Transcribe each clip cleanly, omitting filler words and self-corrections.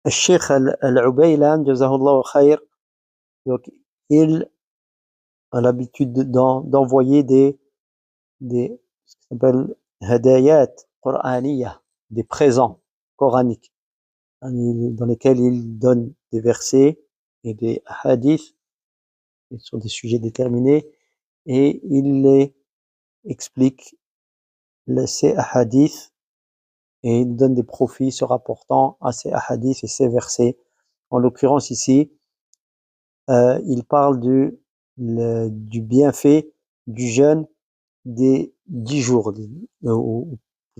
Cheikh Al-Ubaylan, Jazahullah Khair, donc il a l'habitude d'envoyer ce qu'on appelle hadayat qur'aniyah, des présents coraniques, dans lesquels il donne des versets et des hadiths sur des sujets déterminés, et il les explique, ces hadiths, et il donne des profits se rapportant à ces hadiths et ces versets. En l'occurrence ici, il parle du bienfait du jeûne des 10 jours, les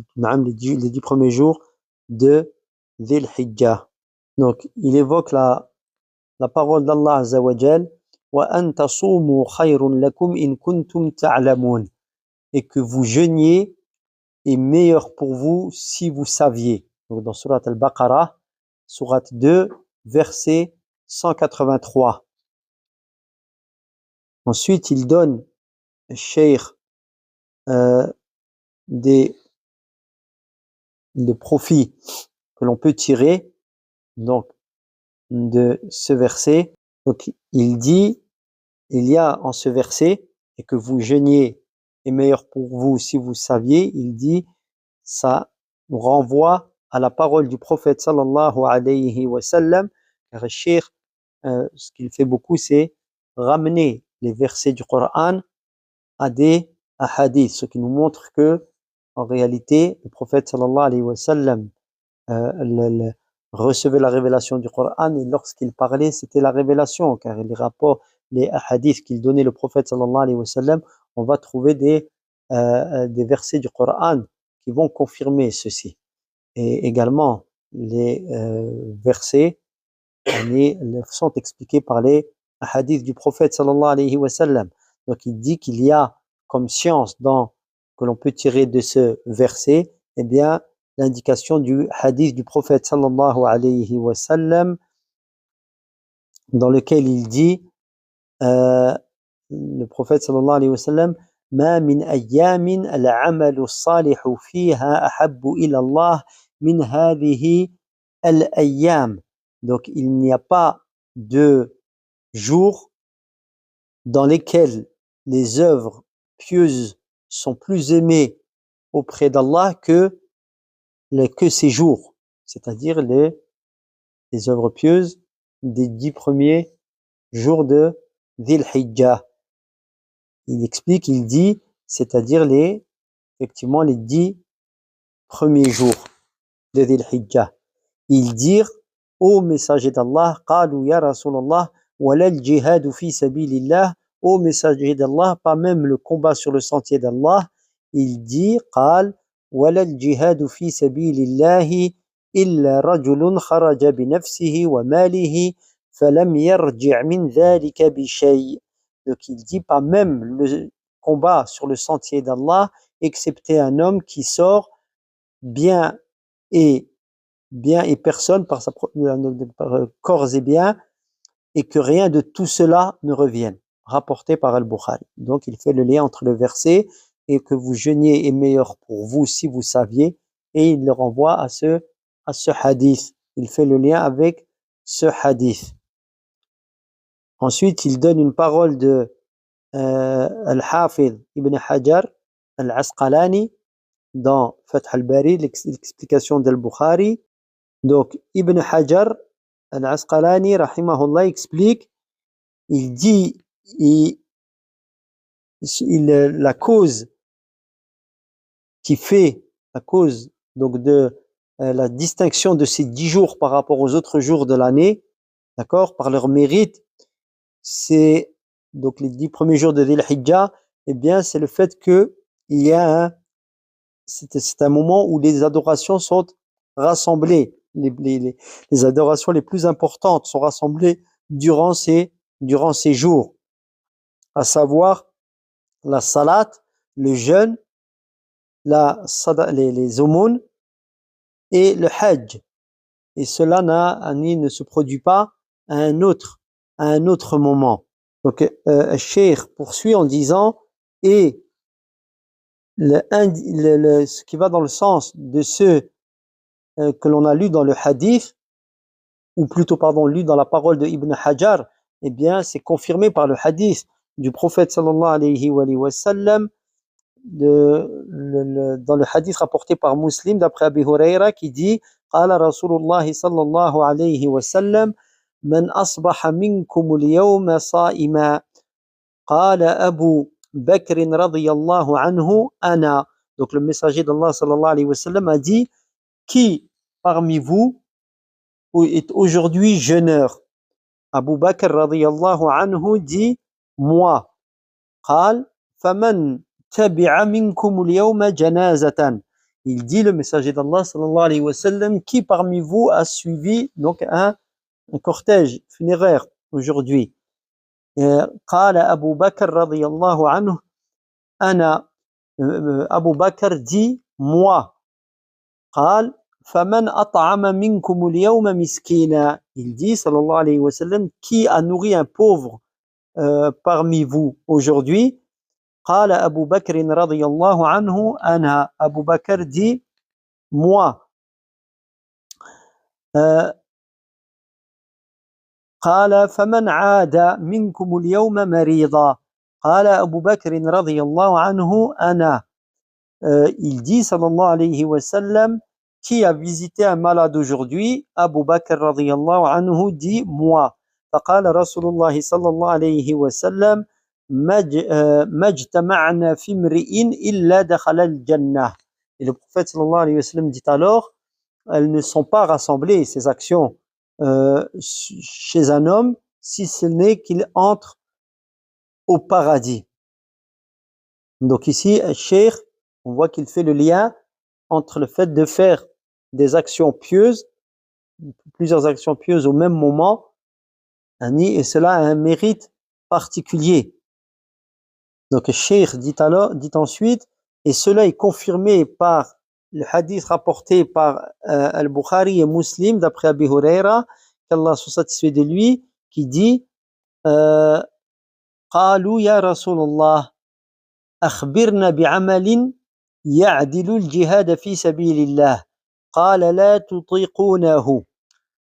10 premiers jours de Dhil Hijjah. Donc, il évoque la parole d'Allah Azza wa Jal, وَأَن تَصُومُوا خَيْرٌ لَكُمْ إِن كُنتُمْ تَعْلَمُونَ, et que vous jeûniez est meilleur pour vous si vous saviez. Donc, dans Surat Al-Baqarah, Surat 2, verset 183. Ensuite, il donne, Cheikh, des profits que l'on peut tirer donc de ce verset. Donc il dit, il y a en ce verset, et que vous jeûniez est meilleur pour vous si vous saviez, il dit, ça nous renvoie à la parole du prophète sallallahu alayhi wa sallam, car le Cheikh, ce qu'il fait beaucoup, c'est ramener les versets du Coran à des hadiths, ce qui nous montre que en réalité le prophète sallallahu alayhi wa sallam recevait la révélation du Coran, et lorsqu'il parlait, c'était la révélation, car les rapports, les hadiths qu'il donnait le prophète sallallahu alayhi wa sallam, on va trouver des versets du Coran qui vont confirmer ceci. Et également, les versets sont expliqués par les hadiths du prophète sallallahu alayhi wa sallam. Donc il dit qu'il y a comme science que l'on peut tirer de ce verset, eh bien, l'indication du hadith du prophète sallallahu alayhi wa sallam, dans lequel il dit, le prophète sallallahu alayhi wa sallam, ما من أيام العمل الصالح فيها أحب إلى الله من هذه الأيام. Donc il n'y a pas de jours dans lesquels les œuvres pieuses sont plus aimées auprès d'Allah que ces jours, c'est-à-dire les œuvres pieuses des 10 premiers jours de Dhil Hijjah. Il explique, il dit, c'est-à-dire effectivement les 10 premiers jours de Dhil Hijjah. Ils dirent, ô messager d'Allah, qalu ya Rasulallah, wala al-jihadu fi sabilillah, ô messager d'Allah, pas même le combat sur le sentier d'Allah. Il dit, qal, wala al-jihadu fi sabilillahi illa rajulun kharaja bi nafsihi wa malihi falam yarji' min dhalika bi shay'. Donc il dit, pas même le combat sur le sentier d'Allah, excepté un homme qui sort bien et personne par corps et biens, et que rien de tout cela ne revienne. Rapporté par Al-Bukhari. Donc il fait le lien entre le verset et que vous jeûniez est meilleur pour vous si vous saviez, et il le renvoie à ce hadith. Il fait le lien avec ce hadith. Ensuite, il donne une parole de Al-Hafidh Ibn Hajar Al-Asqalani dans Fath al-Bari, l'explication d'Al-Bukhari. Donc, Ibn Hajar Al-Asqalani, rahimahullah, explique, il dit, la cause qui fait, la cause donc de la distinction de ces 10 jours par rapport aux autres jours de l'année, d'accord, par leur mérite, c'est donc les 10 premiers jours de Dhil Hijjah, eh bien, c'est le fait que il y a c'est un moment où les adorations sont rassemblées. Les adorations les plus importantes sont rassemblées durant ces jours, à savoir la salat, le jeûne, les aumônes et le hajj. Et cela ne se produit pas à un autre moment. Donc, Cheikh poursuit en disant, et ce qui va dans le sens de ce que l'on a lu dans le hadith, ou plutôt, pardon, lu dans la parole de Ibn Hajar, eh bien, c'est confirmé par le hadith du prophète sallallahu alayhi wa sallam, dans le hadith rapporté par Muslim d'après Abi Huraira qui dit قال رسول الله صلى الله عليه وسلم من أصبح منكم اليوم صائما قال أبو بكر رضي الله عنه أنا. Donc le messager d'Allah sallallahu alayhi wa sallam a dit qui parmi vous est aujourd'hui jeûneur? Abu Bakr radiyallahu anhu dit moi. قال فمن تبع منكم اليوم جنازة. Il dit, le messager d'Allah sallallahu alayhi wa sallam, qui parmi vous a suivi donc un cortège funéraire aujourd'hui? قال أبو بكر رضي الله عنه أنا. Abu Bakr dit moi. قال فمن أطعم منكم اليوم مسكينا. Il dit sallallahu alayhi wa sallam, qui a nourri un pauvre parmi vous aujourd'hui? قال أبو بكر رضي الله عنه أنا. Abu Bakr dit moi. قال فمن عاد منكم اليوم مريضا. قال أبو بكر رضي الله عنه أنا. Il dit sallallahu alayhi wa sallam, qui a visité un malade aujourd'hui? Abu Bakr رضي الله عنه dit moi. فقال رسول الله صلى الله عليه وسلم ما اجتمعنا في امرئ إلا دخل الجنة. Et le prophète sallallahu alayhi wa sallam dit alors, elles ne sont pas rassemblées, ces actions, chez un homme, si ce n'est qu'il entre au paradis. Donc ici, Cheikh, on voit qu'il fait le lien entre le fait de faire des actions pieuses, plusieurs actions pieuses au même moment, et cela a un mérite particulier. Donc Cheikh dit ensuite, et cela est confirmé par le hadith rapporté par Al-Bukhari et Muslim d'après Abi Huraira, qu'Allah soit satisfait de lui, qui dit قالوا يا رسول الله أخبرنا بعمل يعدل الجهاد في سبيل الله قال لا تطيقونه.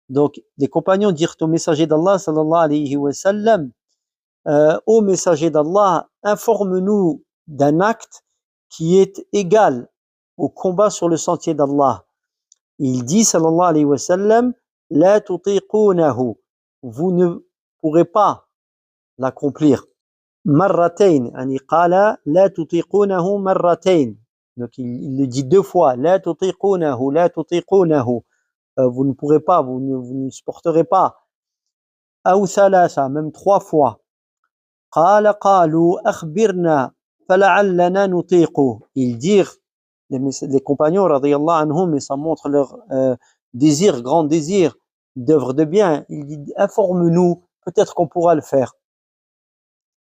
Donc les compagnons dirent au messager d'Allah sallallahu alayhi wa sallam, ô messager d'Allah, informe-nous d'un acte qui est égal au combat sur le sentier d'Allah. Il dit sallallahu alayhi wa sallam, la tutiqunahu, vous ne pourrez pas l'accomplir. Marratayn, yani qala la tutiqunahu marratayn. Donc il le dit deux fois, la tutiqunahu, la tutiqunahu. Vous ne pourrez pas, vous ne supporterez pas. Aw thalatha, même trois fois. Qala qalu akhbirna fala'allana nutiqu. Ils dirent, les compagnons radiyallahu anhum, mais ça montre leur désir, grand désir d'œuvre de bien. Ils disent, informe-nous, peut-être qu'on pourra le faire.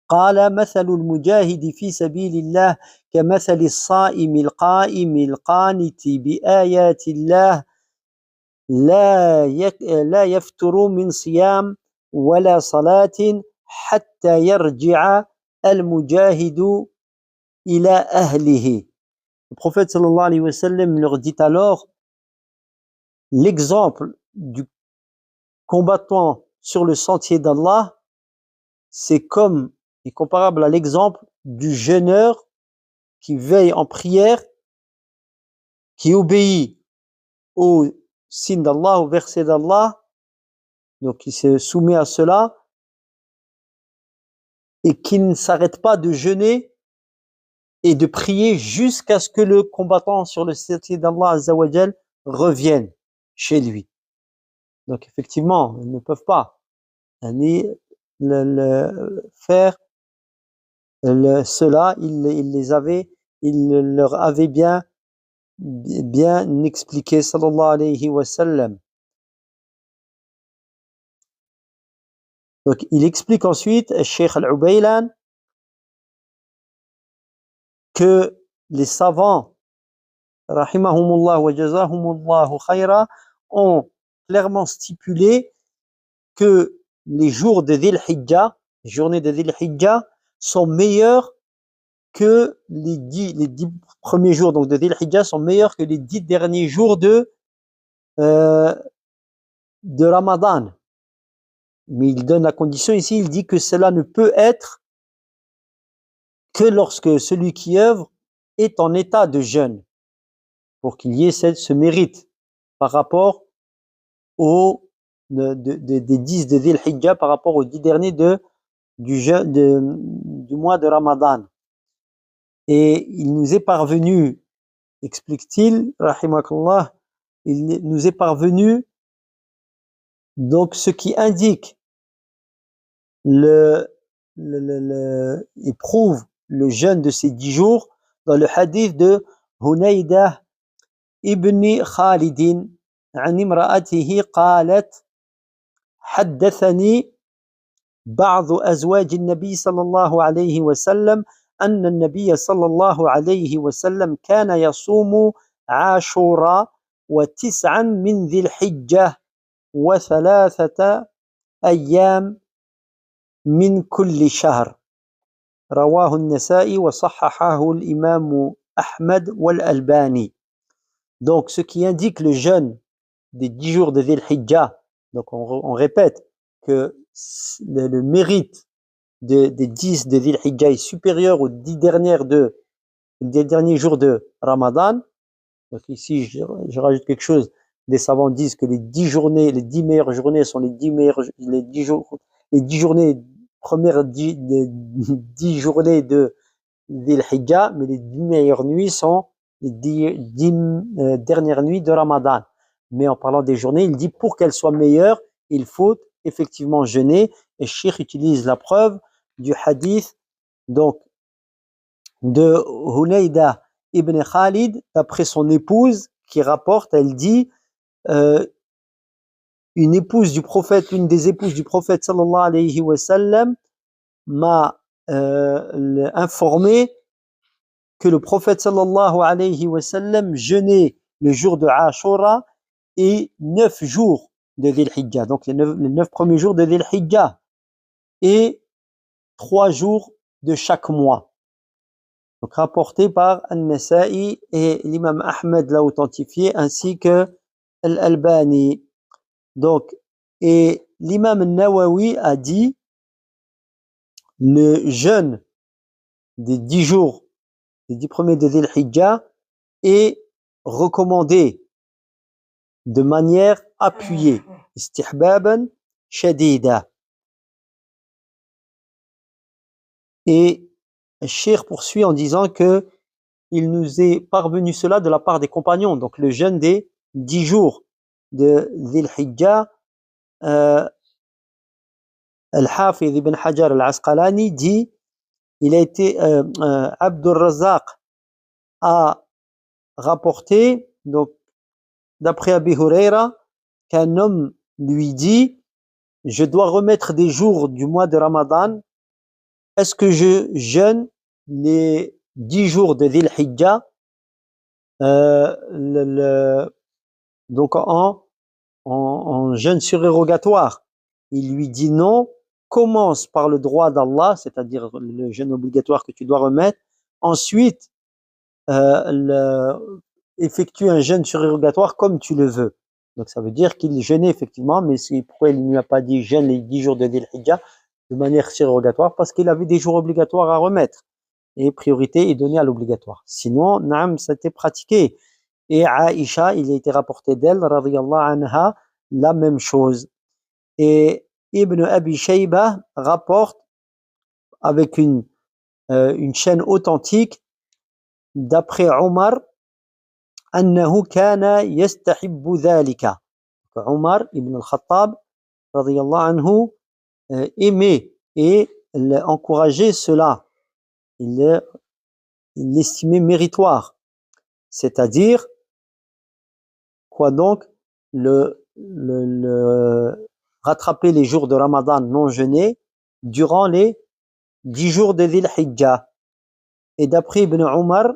قال مثل المجاهد في سبيل الله كمثل الصائم القائم القانت بآيات الله لا يفتر من صيام ولا صلاة حتى يرجع المجاهد إلى أهله. Le prophète sallallahu alayhi wa sallam leur dit alors, l'exemple du combattant sur le sentier d'Allah, c'est comparable à l'exemple du jeûneur qui veille en prière, qui obéit au signe d'Allah, au verset d'Allah, donc qui se soumet à cela, et qui ne s'arrête pas de jeûner et de prier jusqu'à ce que le combattant sur le sentier d'Allah Azza wa Jal revienne chez lui. Donc effectivement, ils ne peuvent pas ni faire cela, il leur avait bien expliqué sallallahu alayhi wa sallam. Donc il explique ensuite, Cheikh Al-Ubaylan, que les savants, rahimahumullah wa jazahumullahu khayra, ont clairement stipulé que les jours de Dhil Hijjah, les journées de Dhil Hijjah, sont meilleurs que les 10 premiers jours donc de Dhil Hijjah sont meilleurs que les 10 derniers jours de Ramadan. Mais il donne la condition ici, il dit que cela ne peut être que lorsque celui qui œuvre est en état de jeûne, pour qu'il y ait ce mérite par rapport des 10 de Dhil Hijjah, par rapport aux 10 derniers du mois de Ramadan. Et il nous est parvenu, explique-t-il, rahimakallah, il nous est parvenu donc ce qui indique et prouve le jeûne de ces 10 jours dans le hadith de Hunaydah ibn Khalid عن امرأته قالت حدثني بعض أزواج النبي صلى الله عليه وسلم أن النبي صلى الله عليه وسلم كان يصوم عاشوراء و9 من ذي الحجة و3 أيام من كل شهر رواه النسائي وصححه الإمام أحمد والألباني. Donc ce qui indique le jeûne des 10 jours de Dhil Hijjah, donc on répète que le mérite des 10 de Dhil Hijjah est supérieur aux 10 derniers jours de Ramadan. Donc ici je rajoute quelque chose, des savants disent que les 10 meilleures journées sont les 10 journées, premières 10 journées de Dhil Hijjah, mais les 10 meilleures nuits sont les 10 dernières nuits de Ramadan. Mais en parlant des journées, il dit pour qu'elles soient meilleures, il faut effectivement jeûner. Et Cheikh utilise la preuve du hadith donc de Hunaydah ibn Khalid, d'après son épouse, qui rapporte, elle dit, une des épouses du prophète sallallahu alayhi wa sallam m'a informé que le prophète sallallahu alayhi wa sallam jeûnait le jour de Ashura et 9 jours de Dhil Hijjah, donc les 9 premiers jours de Dhil Hijjah, et 3 jours de chaque mois. Donc rapporté par An-Nasa'i, et l'imam Ahmed l'a authentifié, ainsi que Al-Albani. Donc, et l'imam Nawawi a dit le jeûne des 10 jours, les 10 premiers de Dhil Hijjah est recommandé de manière appuyée, istihbaban shadida. Et le cheikh poursuit en disant que il nous est parvenu cela de la part des compagnons, donc le jeûne des 10 jours de Dhil Hijjah. Al-Hafidh ibn Hajar al-Asqalani dit, il a été Abdur Razzaq a rapporté, donc d'après Abi Huraira, qu'un homme lui dit, je dois remettre des jours du mois de Ramadan, est-ce que je jeûne les 10 jours de Dhil Hijjah donc en jeûne surérogatoire? Il lui dit non, commence par le droit d'Allah, c'est-à-dire le jeûne obligatoire que tu dois remettre, ensuite effectue un jeûne surérogatoire comme tu le veux. Donc ça veut dire qu'il jeûnait effectivement, mais pourquoi il ne lui a pas dit jeûne les 10 jours de Dhil Hijjah de manière surérogatoire? Parce qu'il avait des jours obligatoires à remettre et priorité est donnée à l'obligatoire. Sinon, naam, ça a été pratiqué. Et Aïcha, il a été rapporté d'elle, radiyallahu anha, la même chose. Et Ibn Abi Shayba rapporte avec une chaîne authentique d'après Omar, أنه كان يستحب ذلك. Omar ibn al-Khattab radiyallahu anhu aimait et encourageait cela. Il l'estimait méritoire. C'est-à-dire quoi donc? Rattraper les jours de Ramadan non jeûnés durant les 10 jours de Dhil Hijjah. Et d'après Ibn Omar,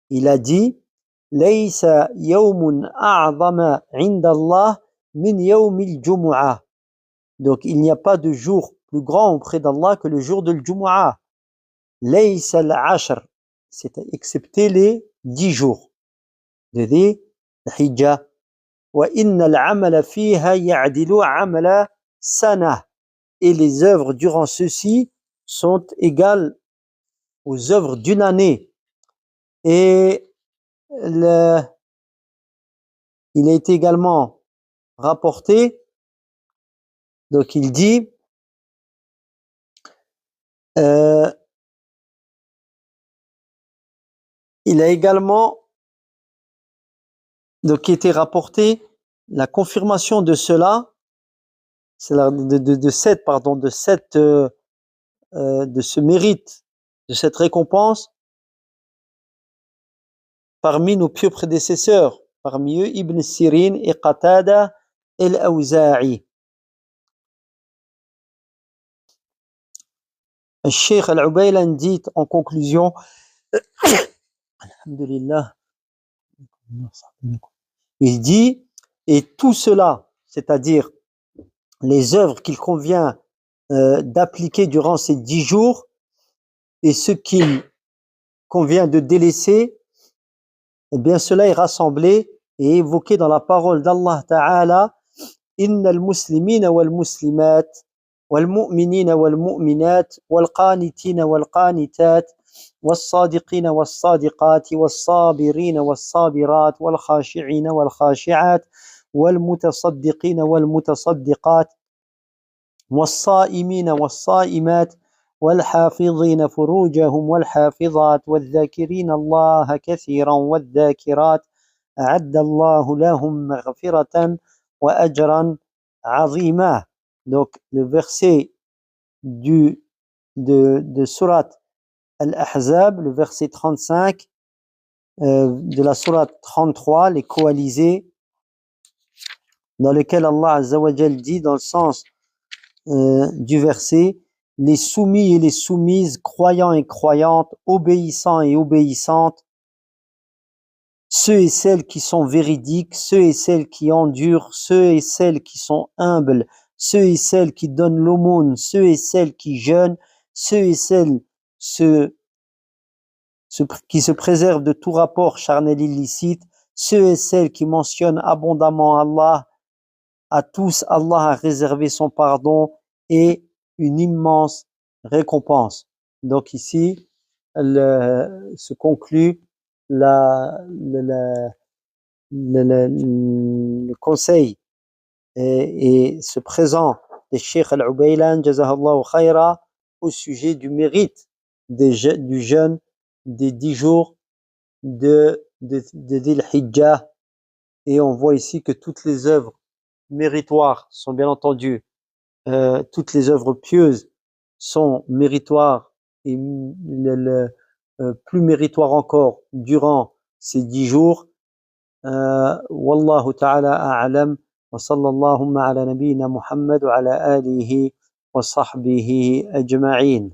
il a dit ليس يوم أعظم عند الله من يوم الجمعة. Donc il n'y a pas de jour plus grand auprès d'Allah que le jour de l'Jumu'ah. ليس العشر, c'est excepté les 10 jours de Dhil Hijjah. وإن العمل فيها يعدل عمل سنة. Et les œuvres durant ceci sont égales aux œuvres d'une année. Et il a été également rapporté, donc il dit, il a également donc été rapporté la confirmation de cela, c'est de ce mérite, de cette récompense parmi nos pieux prédécesseurs, parmi eux Ibn Sirin et Qatada et Al-Awza'i. Le Cheikh Al-Ubaylan dit en conclusion, alhamdulillah, il dit, et tout cela, c'est-à-dire les œuvres qu'il convient d'appliquer durant ces 10 jours et ce qu'il convient de délaisser, eh bien cela est rassemblé et évoqué dans la parole d'Allah Ta'ala, Inna al-muslimina wal-muslimat wal-mu'minina wal-mu'minat wal-qanitina wal-qanitat والصادقين والصادقات والصابرين والصابرات والخاشعين والخاشعات والمتصدقين والمتصدقات والصائمين والصائمات والحافظين فروجهم والحافظات والذاكرين الله كثيرا والذاكرات أعد الله لهم مغفرة وأجرا عظيما. Donc le verset de Surat Al-Ahzab, le verset 35 de la Surat 33, les coalisés, dans lequel Allah Azza wa Jal dit dans le sens du verset, les soumis et les soumises, croyants et croyantes, obéissants et obéissantes, ceux et celles qui sont véridiques, ceux et celles qui endurent, ceux et celles qui sont humbles, ceux et celles qui donnent l'aumône, ceux et celles qui jeûnent, ceux et celles qui se préservent de tout rapport charnel illicite, ceux et celles qui mentionnent abondamment Allah, à tous Allah a réservé son pardon et une immense récompense. Donc ici, se conclut le conseil et ce présent des Cheikh Al-Ubaylan, Jazahallahu Khaira, au sujet du mérite du jeûne des 10 jours de Dhil Hijjah. Et on voit ici que toutes les œuvres méritoires sont bien entendu, toutes les œuvres pieuses sont méritoires et plus méritoires encore durant ces 10 jours. Wallahu ta'ala a'lam wa sallallahu ala nabiyyina Muhammad wa ala alihi wa sahbihi ajma'in.